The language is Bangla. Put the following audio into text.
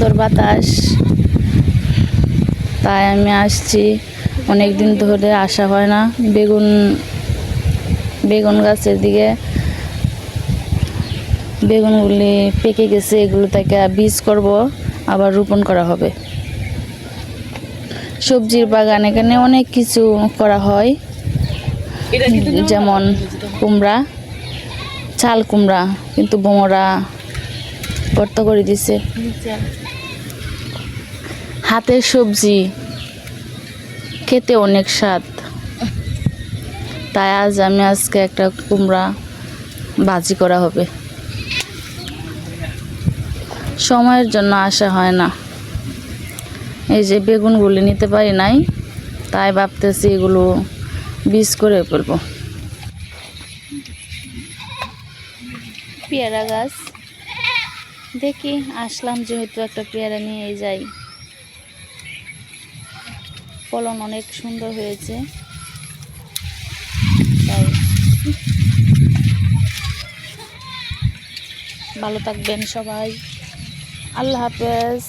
সুন্দর বাতাস, তাই আমি আসছি। অনেক দিন ধরে আসা হয় না। বেগুন গাছের দিকে বেগুনগুলি পেকে গেছে, এগুলো থেকে বীজ করব, আবার রোপণ করা হবে। সবজির বাগান এখানে অনেক কিছু করা হয়, যেমন কুমড়া, চাল কুমড়া, কিন্তু বোমরা গর্ত করে দিছে। হাতের সবজি খেতে অনেক স্বাদ, তাই আজকে একটা কুমড়া ভাজি করা হবে। সময়ের জন্য আসা হয় না। এই যে বেগুনগুলি নিতে পারি নাই, তাই ভাবতেছি এগুলো বীজ করে ফেলবো। পেয়ারা গাছ দেখি, আসলাম যেহেতু একটা পেয়ারা নিয়ে যাই। ফলন অনেক সুন্দর হয়েছে, তাই ভালো থাকবেন সবাই। আল্লাহ হাফেজ।